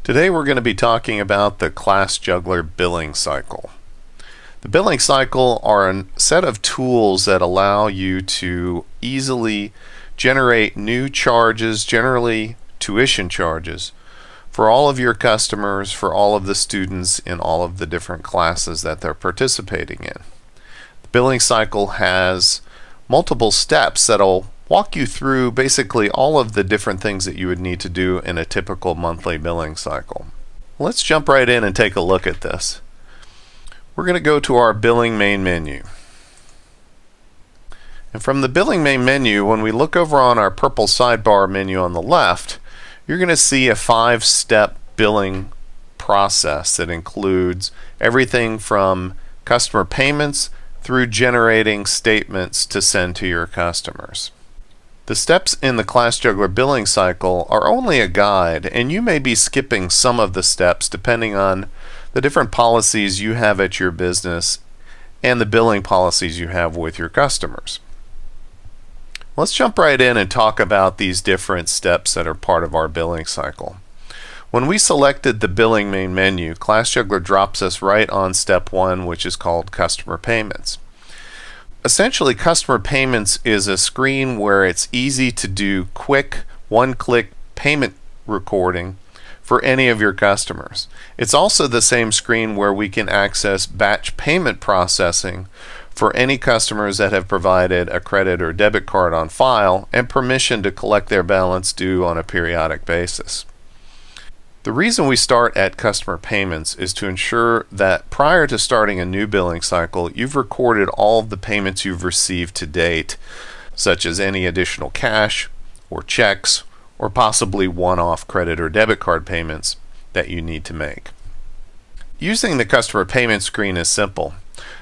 Today we're going to be talking about the ClassJuggler billing cycle. The billing cycle are a set of tools that allow you to easily generate new charges, generally tuition charges, for all of your customers, for all of the students in all of the different classes that they're participating in. The billing cycle has multiple steps that'll walk you through basically all of the different things that you would need to do in a typical monthly billing cycle. Let's jump right in and take a look at this. We're going to go to our billing main menu. And from the billing main menu, when we look over on our purple sidebar menu on the left, you're going to see a 5-step billing process that includes everything from customer payments through generating statements to send to your customers. The steps in the ClassJuggler billing cycle are only a guide, and you may be skipping some of the steps depending on the different policies you have at your business and the billing policies you have with your customers. Let's jump right in and talk about these different steps that are part of our billing cycle. When we selected the billing main menu, ClassJuggler drops us right on step 1, which is called customer payments. Essentially, customer payments is a screen where it's easy to do quick one-click payment recording for any of your customers. It's also the same screen where we can access batch payment processing for any customers that have provided a credit or debit card on file and permission to collect their balance due on a periodic basis. The reason we start at customer payments is to ensure that prior to starting a new billing cycle, you've recorded all of the payments you've received to date, such as any additional cash or checks or possibly one-off credit or debit card payments that you need to make. Using the customer payment screen is simple.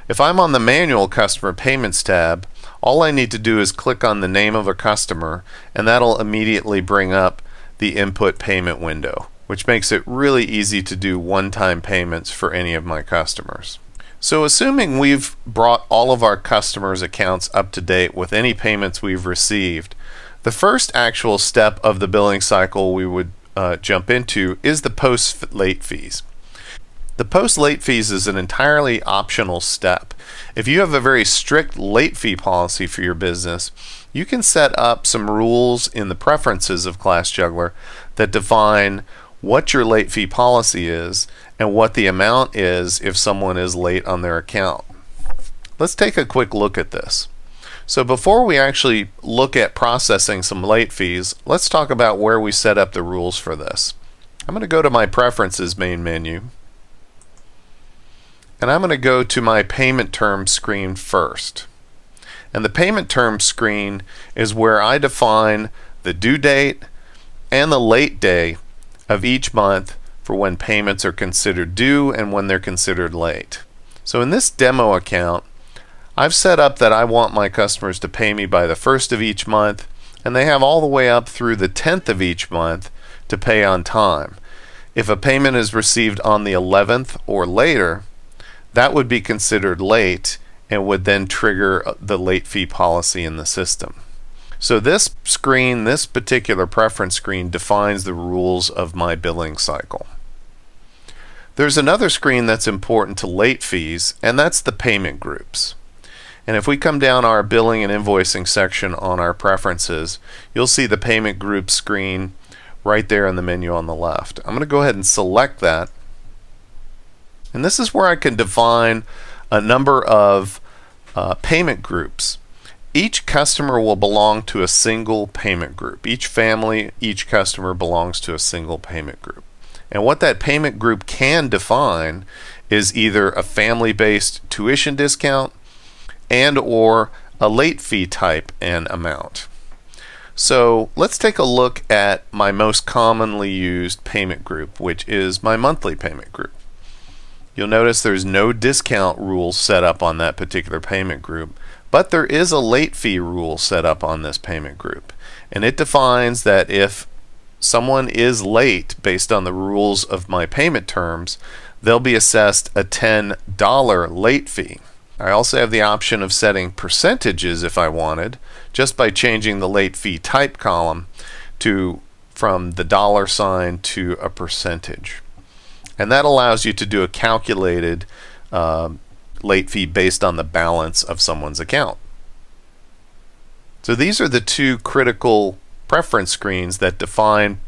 If I'm on the manual customer payments tab, all I need to do is click on the name of a customer, and that'll immediately bring up the input payment window, which makes it really easy to do one-time payments for any of my customers. So assuming we've brought all of our customers' accounts up to date with any payments we've received, the first actual step of the billing cycle we would jump into is the PostLate Fees. The PostLate Fees is an entirely optional step. If you have a very strict late fee policy for your business, you can set up some rules in the preferences of ClassJuggler that define what your late fee policy is and what the amount is if someone is late on their account. Let's take a quick look at this. So before we actually look at processing some late fees, let's talk about where we set up the rules for this. I'm going to go to my preferences main menu, and I'm going to go to my payment terms screen first. And the payment terms screen is where I define the due date and the late day of each month for when payments are considered due and when they're considered late. So in this demo account, I've set up that I want my customers to pay me by the 1st of each month, and they have all the way up through the 10th of each month to pay on time. If a payment is received on the 11th or later, that would be considered late and would then trigger the late fee policy in the system. So this screen, this particular preference screen, defines the rules of my billing cycle. There's another screen that's important to late fees, and that's the payment groups. And if we come down our billing and invoicing section on our preferences, you'll see the payment group screen right there in the menu on the left. I'm going to go ahead and select that. And this is where I can define a number of payment groups. Each customer will belong to a single payment group. Each family, each customer belongs to a single payment group. And what that payment group can define is either a family-based tuition discount and or a late fee type and amount. So let's take a look at my most commonly used payment group, which is my monthly payment group. You'll notice there's no discount rule set up on that particular payment group, but there is a late fee rule set up on this payment group, and it defines that if someone is late based on the rules of my payment terms, they'll be assessed a $10 late fee. I also have the option of setting percentages if I wanted, just by changing the late fee type column to from the dollar sign to a percentage. And that allows you to do a calculated late fee based on the balance of someone's account. So these are the two critical preference screens that define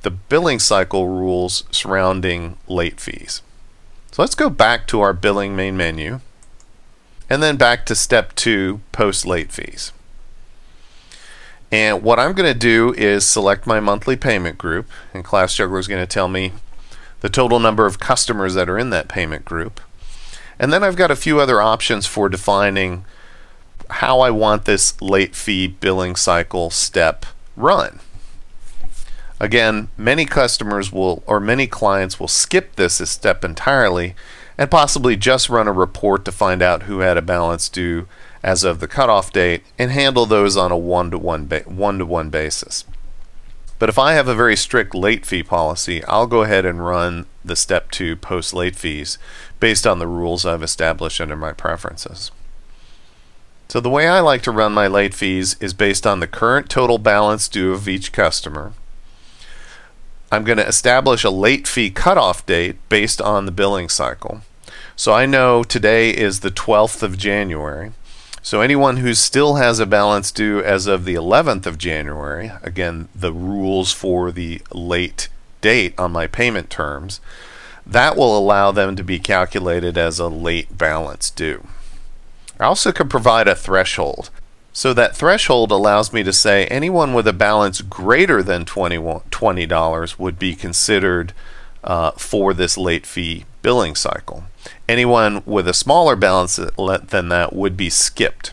the billing cycle rules surrounding late fees. So let's go back to our billing main menu and then back to step 2, PostLate Fees. And what I'm going to do is select my monthly payment group, and ClassJuggler is going to tell me the total number of customers that are in that payment group. And then I've got a few other options for defining how I want this late fee billing cycle step run. Again, many customers will, or many clients will skip this step entirely and possibly just run a report to find out who had a balance due as of the cutoff date and handle those on a one-to-one basis. But if I have a very strict late fee policy, I'll go ahead and run the step 2 post late fees based on the rules I've established under my preferences. So the way I like to run my late fees is based on the current total balance due of each customer. I'm going to establish a late fee cutoff date based on the billing cycle. So I know today is the 12th of January. So anyone who still has a balance due as of the 11th of January, again, the rules for the late date on my payment terms, that will allow them to be calculated as a late balance due. I also can provide a threshold. So that threshold allows me to say anyone with a balance greater than $20 would be considered for this late fee billing cycle. Anyone with a smaller balance than that would be skipped.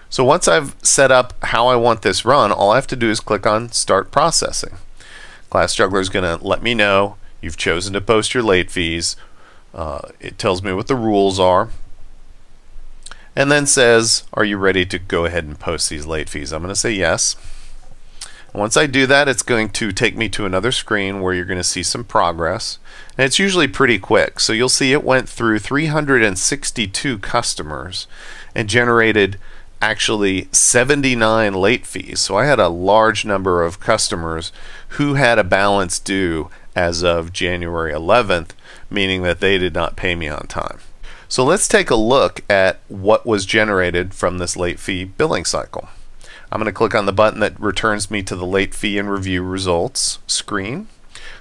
So once I've set up how I want this run, all I have to do is click on Start Processing. ClassJuggler is going to let me know you've chosen to post your late fees. It tells me what the rules are, and then says, are you ready to go ahead and post these late fees? I'm going to say yes. Once I do that, it's going to take me to another screen where you're going to see some progress. And it's usually pretty quick. So you'll see it went through 362 customers and generated actually 79 late fees. So I had a large number of customers who had a balance due as of January 11th, meaning that they did not pay me on time. So let's take a look at what was generated from this late fee billing cycle. I'm going to click on the button that returns me to the late fee and review results screen.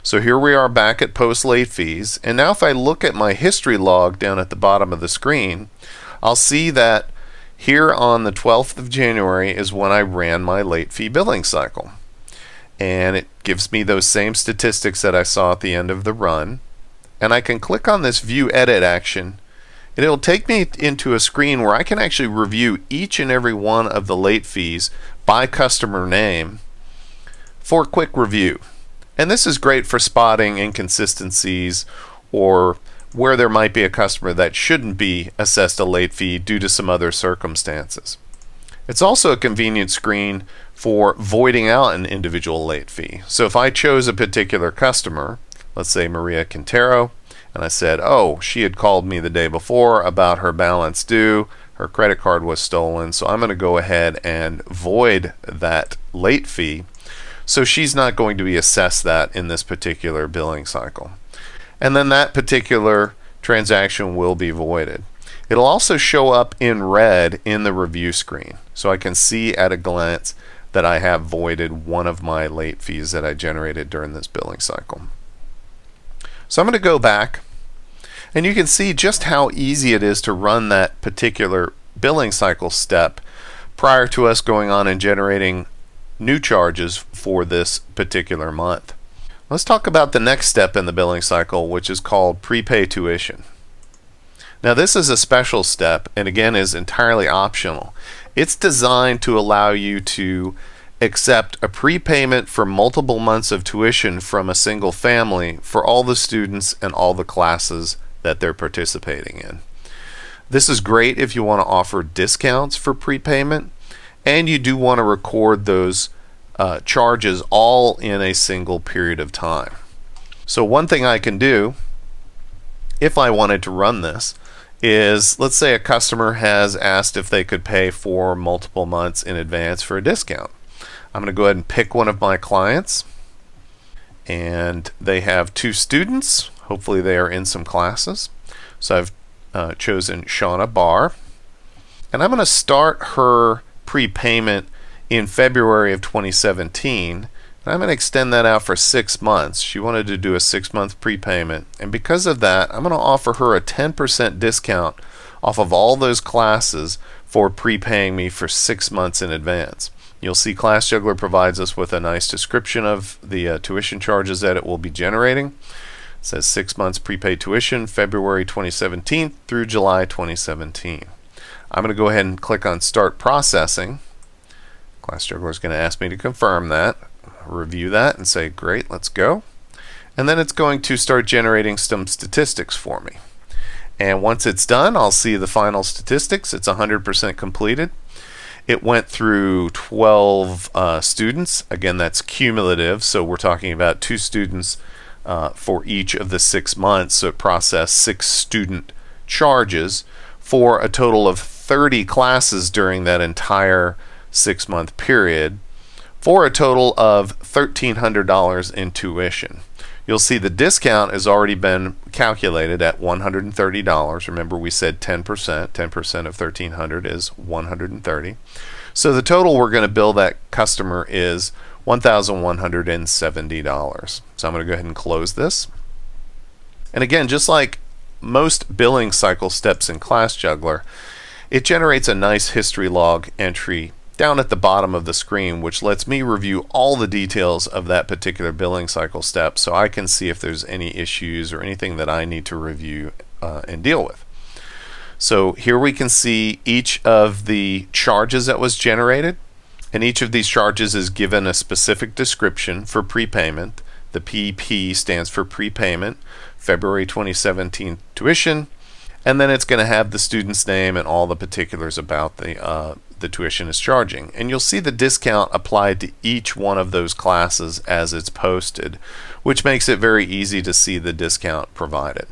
So here we are back at post late fees, and now if I look at my history log down at the bottom of the screen, I'll see that here on the 12th of January is when I ran my late fee billing cycle. And it gives me those same statistics that I saw at the end of the run. And I can click on this view edit action, and it'll take me into a screen where I can actually review each and every one of the late fees by customer name for a quick review. And this is great for spotting inconsistencies or where there might be a customer that shouldn't be assessed a late fee due to some other circumstances. It's also a convenient screen for voiding out an individual late fee. So if I chose a particular customer, let's say Maria Quintero, and I said, oh, she had called me the day before about her balance due, her credit card was stolen, so I'm going to go ahead and void that late fee. So she's not going to be assessed that in this particular billing cycle. And then that particular transaction will be voided. It'll also show up in red in the review screen. So I can see at a glance that I have voided one of my late fees that I generated during this billing cycle. So I'm going to go back, and you can see just how easy it is to run that particular billing cycle step prior to us going on and generating new charges for this particular month. Let's talk about the next step in the billing cycle, which is called Prepaid Tuition. Now this is a special step and again is entirely optional. It's designed to allow you to accept a prepayment for multiple months of tuition from a single family for all the students and all the classes that they're participating in. This is great if you want to offer discounts for prepayment, and you do want to record those charges all in a single period of time. So one thing I can do if I wanted to run this is, let's say a customer has asked if they could pay for multiple months in advance for a discount. I'm going to go ahead and pick one of my clients, and they have 2 students. Hopefully they are in some classes. So I've chosen Shauna Barr, and I'm going to start her prepayment in February of 2017. And I'm going to extend that out for 6 months. She wanted to do a 6-month prepayment, and because of that, I'm going to offer her a 10% discount off of all those classes for prepaying me for 6 months in advance. You'll see ClassJuggler provides us with a nice description of the tuition charges that it will be generating. It says 6 months prepaid tuition, February 2017 through July 2017. I'm going to go ahead and click on Start Processing. ClassJuggler is going to ask me to confirm that, review that, and say, great, let's go. And then it's going to start generating some statistics for me. And once it's done, I'll see the final statistics. It's 100% completed. It went through 12 students. Again, that's cumulative, so we're talking about 2 students for each of the 6 months. So it processed 6 student charges for a total of 30 classes during that entire 6-month period, for a total of $1,300 in tuition. You'll see the discount has already been calculated at $130. Remember, we said 10%. 10% of $1,300 is $130. So the total we're going to bill that customer is $1,170. So I'm going to go ahead and close this. And again, just like most billing cycle steps in ClassJuggler, it generates a nice history log entry down at the bottom of the screen, which lets me review all the details of that particular billing cycle step, so I can see if there's any issues or anything that I need to review and deal with. So here we can see each of the charges that was generated, and each of these charges is given a specific description for prepayment. The PP stands for prepayment, February 2017 tuition, and then it's going to have the student's name and all the particulars about the tuition is charging. And you'll see the discount applied to each one of those classes as it's posted, which makes it very easy to see the discount provided.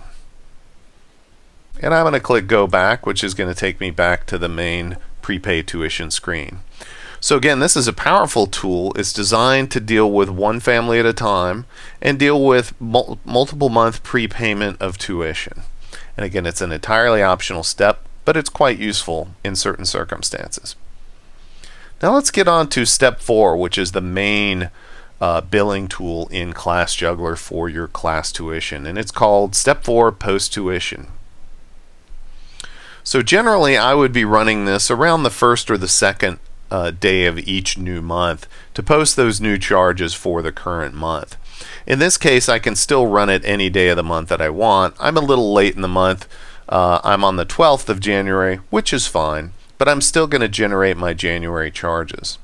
And I'm going to click Go Back, which is going to take me back to the main Prepaid Tuition screen. So again, this is a powerful tool. It's designed to deal with one family at a time and deal with multiple month prepayment of tuition. And again, it's an entirely optional step, but it's quite useful in certain circumstances. Now let's get on to step 4, which is the main billing tool in ClassJuggler for your class tuition, and it's called Step 4 Post Tuition. So generally I would be running this around the first or the second day of each new month to post those new charges for the current month. In this case, I can still run it any day of the month that I want. I'm a little late in the month. I'm on the 12th of January, which is fine, but I'm still going to generate my January charges.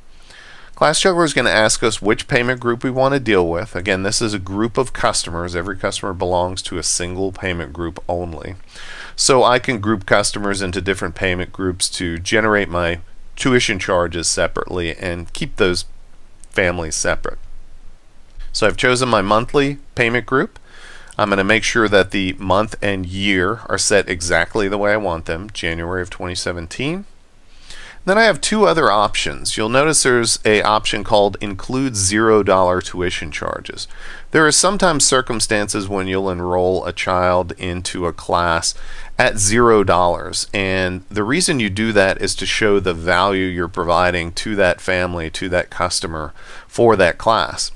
ClassJuggler is going to ask us which payment group we want to deal with. Again, this is a group of customers. Every customer belongs to a single payment group only. So I can group customers into different payment groups to generate my tuition charges separately and keep those families separate. So I've chosen my monthly payment group. I'm going to make sure that the month and year are set exactly the way I want them, January of 2017. Then I have 2 other options. You'll notice there's an option called Include $0 tuition charges. There are sometimes circumstances when you'll enroll a child into a class at $0, and the reason you do that is to show the value you're providing to that family, to that customer for that class.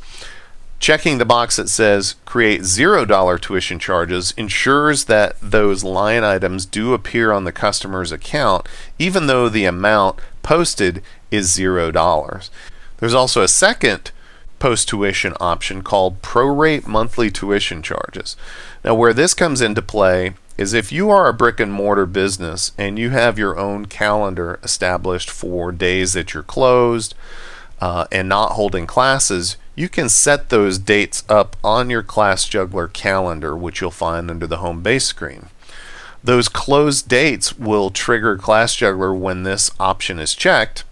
Checking the box that says create $0 tuition charges ensures that those line items do appear on the customer's account even though the amount posted is $0. There's also a second post-tuition option called prorate monthly tuition charges. Now where this comes into play is if you are a brick and mortar business and you have your own calendar established for days that you're closed and not holding classes, you can set those dates up on your ClassJuggler calendar, which you'll find under the home base screen. Those closed dates will trigger ClassJuggler when this option is checked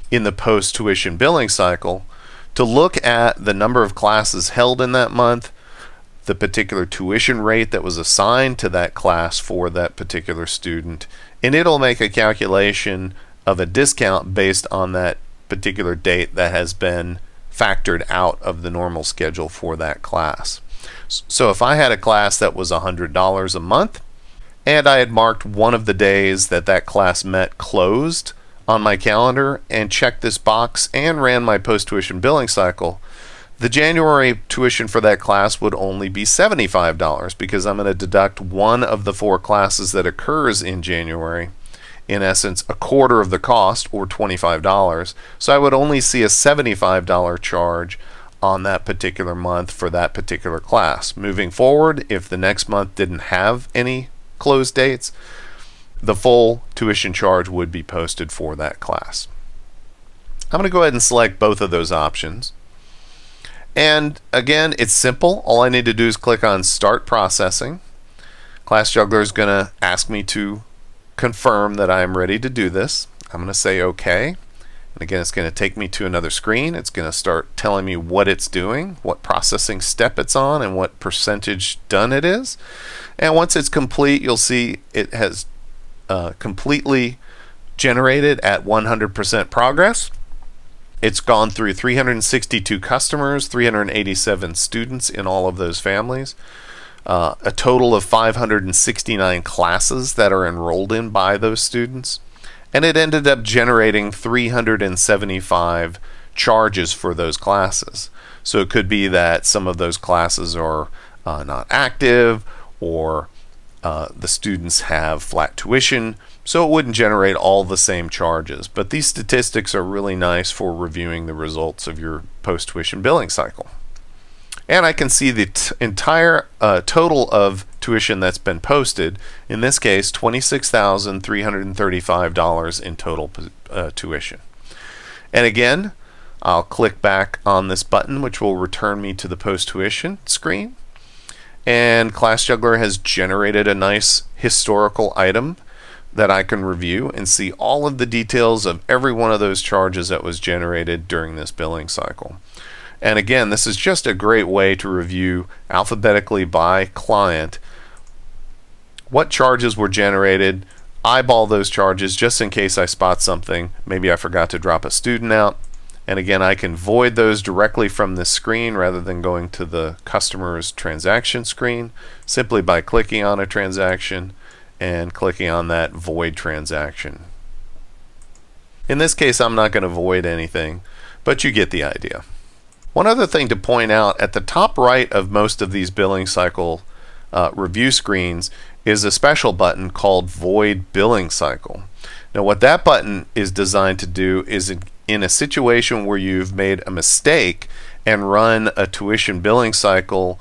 in the post-tuition billing cycle to look at the number of classes held in that month, the particular tuition rate that was assigned to that class for that particular student, and it'll make a calculation of a discount based on that particular date that has been factored out of the normal schedule for that class. So if I had a class that was $100 a month, and I had marked one of the days that that class met closed on my calendar and checked this box and ran my post-tuition billing cycle, the January tuition for that class would only be $75 because I'm going to deduct one of the 4 classes that occurs in January, in essence a quarter of the cost, or $25. So I would only see a $75 charge on that particular month for that particular class. Moving forward, if the next month didn't have any closed dates, the full tuition charge would be posted for that class. I'm going to go ahead and select both of those options. And again, it's simple. All I need to do is click on Start Processing. ClassJuggler is going to ask me to confirm that I am ready to do this. I'm going to say OK. And again, it's going to take me to another screen. It's going to start telling me what it's doing, what processing step it's on, and what percentage done it is. And once it's complete, you'll see it has completely generated at 100% progress. It's gone through 362 customers, 387 students in all of those families, a total of 569 classes that are enrolled in by those students, and it ended up generating 375 charges for those classes. So it could be that some of those classes are not active, or the students have flat tuition, so it wouldn't generate all the same charges. But these statistics are really nice for reviewing the results of your post-tuition billing cycle. And I can see the entire total of tuition that's been posted, in this case $26,335 in total tuition. And again, I'll click back on this button, which will return me to the post-tuition screen. And ClassJuggler has generated a nice historical item that I can review and see all of the details of every one of those charges that was generated during this billing cycle. And again, this is just a great way to review alphabetically by client what charges were generated, eyeball those charges just in case I spot something. Maybe I forgot to drop a student out. And again, I can void those directly from this screen rather than going to the customer's transaction screen, simply by clicking on a transaction and clicking on that void transaction. In this case, I'm not going to void anything, but you get the idea. One other thing to point out, at the top right of most of these billing cycle review screens is a special button called Void Billing Cycle. Now what that button is designed to do is, in a situation where you've made a mistake and run a tuition billing cycle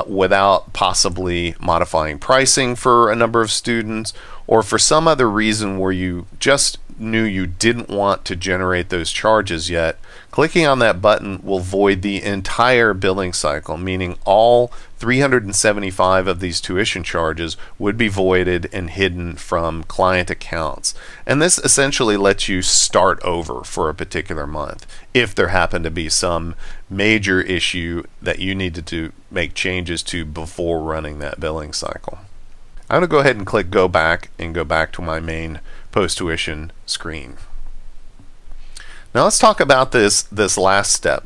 without possibly modifying pricing for a number of students, or for some other reason where you just knew you didn't want to generate those charges yet, clicking on that button will void the entire billing cycle, meaning all 375 of these tuition charges would be voided and hidden from client accounts. And this essentially lets you start over for a particular month if there happened to be some major issue that you needed to make changes to before running that billing cycle. I'm going to go ahead and click Go Back and go back to my main post-tuition screen. Now let's talk about this last step,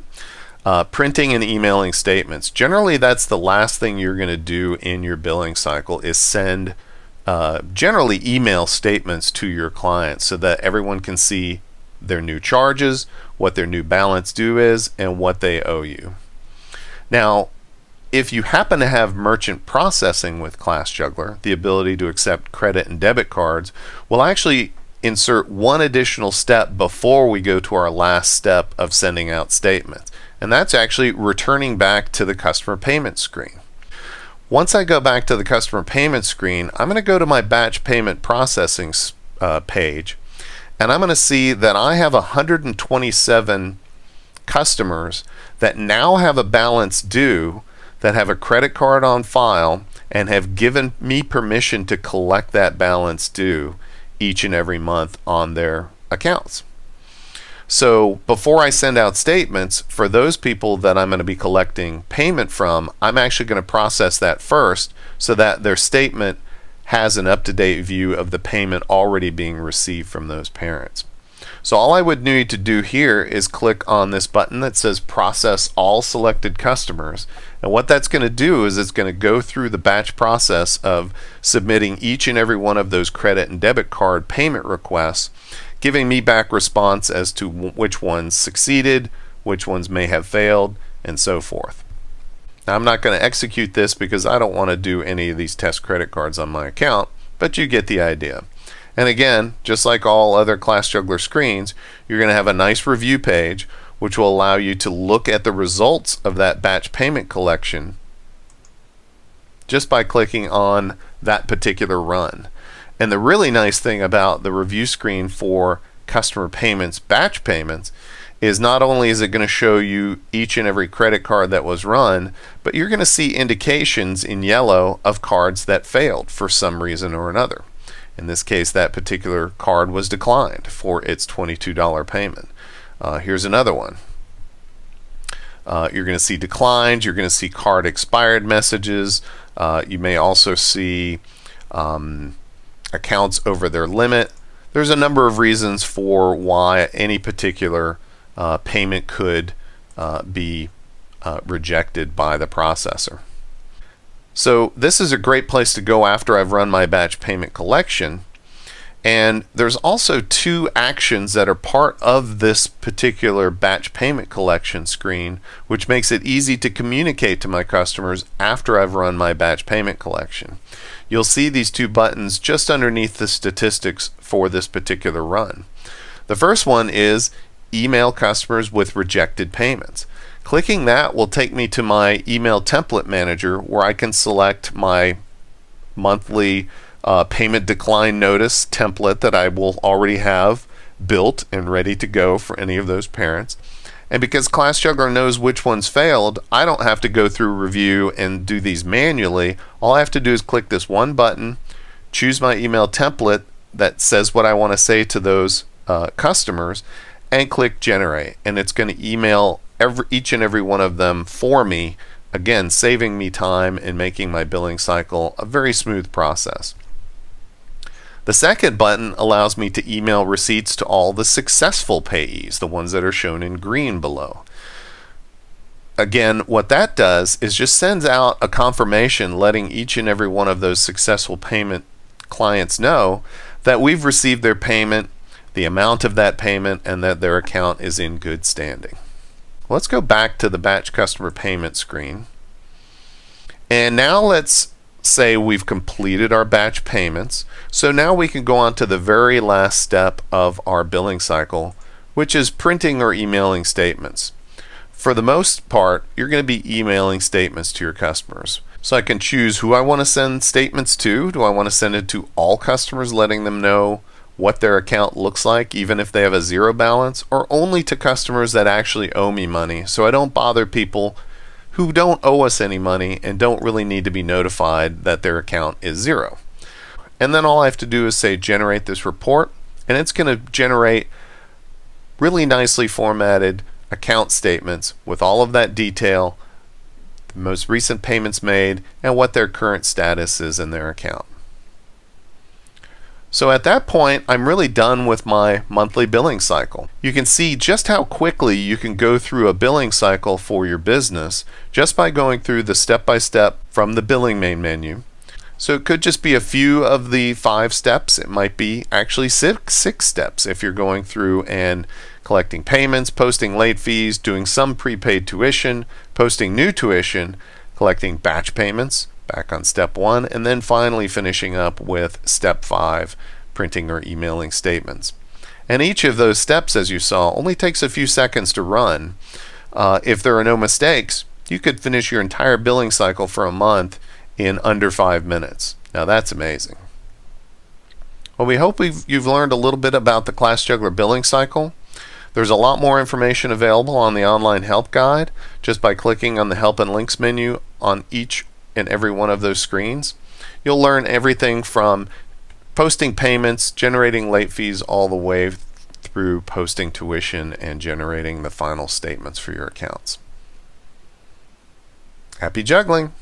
printing and emailing statements. Generally, that's the last thing you're going to do in your billing cycle, is send generally email statements to your clients so that everyone can see their new charges, what their new balance due is, and what they owe you. Now, if you happen to have merchant processing with ClassJuggler, the ability to accept credit and debit cards, we'll actually insert one additional step before we go to our last step of sending out statements. And that's actually returning back to the customer payment screen. Once I go back to the customer payment screen, I'm going to go to my batch payment processing page, and I'm going to see that I have 127 customers that now have a balance due, that have a credit card on file, and have given me permission to collect that balance due each and every month on their accounts. So before I send out statements for those people that I'm going to be collecting payment from, I'm actually going to process that first so that their statement has an up-to-date view of the payment already being received from those parents. So all I would need to do here is click on this button that says Process All Selected Customers. And what that's going to do is it's going to go through the batch process of submitting each and every one of those credit and debit card payment requests, giving me back response as to which ones succeeded, which ones may have failed, and so forth. Now, I'm not going to execute this because I don't want to do any of these test credit cards on my account, but you get the idea. And again, just like all other ClassJuggler screens, you're going to have a nice review page which will allow you to look at the results of that batch payment collection just by clicking on that particular run. And the really nice thing about the review screen for customer payments, batch payments, is not only is it going to show you each and every credit card that was run, but you're going to see indications in yellow of cards that failed for some reason or another. In this case, that particular card was declined for its $22 payment. Here's another one. You're going to see declined. You're going to see card expired messages. You may also see accounts over their limit. There's a number of reasons for why any particular payment could be rejected by the processor. So this is a great place to go after I've run my batch payment collection. And there's also two actions that are part of this particular batch payment collection screen, which makes it easy to communicate to my customers after I've run my batch payment collection. You'll see these two buttons just underneath the statistics for this particular run. The first one is email customers with rejected payments. Clicking that will take me to my email template manager where I can select my monthly payment decline notice template that I will already have built and ready to go for any of those parents. And because ClassJuggler knows which ones failed, I don't have to go through review and do these manually. All I have to do is click this one button, choose my email template that says what I want to say to those customers, and click generate. And it's going to email each and every one of them for me, again saving me time and making my billing cycle a very smooth process. The second button allows me to email receipts to all the successful payees, the ones that are shown in green below. Again, what that does is just sends out a confirmation letting each and every one of those successful payment clients know that we've received their payment, the amount of that payment, and that their account is in good standing. Let's go back to the batch customer payment screen. And now let's say we've completed our batch payments. So now we can go on to the very last step of our billing cycle, which is printing or emailing statements. For the most part, you're going to be emailing statements to your customers. So I can choose who I want to send statements to. Do I want to send it to all customers, letting them know what their account looks like, even if they have a zero balance, or only to customers that actually owe me money, so I don't bother people who don't owe us any money and don't really need to be notified that their account is zero. And then all I have to do is say generate this report, and it's going to generate really nicely formatted account statements with all of that detail, the most recent payments made, and what their current status is in their account. So at that point, I'm really done with my monthly billing cycle. You can see just how quickly you can go through a billing cycle for your business just by going through the step-by-step from the billing main menu. So it could just be a few of the 5 steps. It might be actually six steps if you're going through and collecting payments, posting late fees, doing some prepaid tuition, posting new tuition, collecting batch payments, back on step 1, and then finally finishing up with step 5, printing or emailing statements. And each of those steps, as you saw, only takes a few seconds to run. If there are no mistakes, you could finish your entire billing cycle for a month in under 5 minutes. Now that's amazing. Well, we hope you've learned a little bit about the ClassJuggler billing cycle. There's a lot more information available on the online help guide just by clicking on the help and links menu on each and every one of those screens. You'll learn everything from posting payments, generating late fees, all the way through posting tuition and generating the final statements for your accounts. Happy juggling!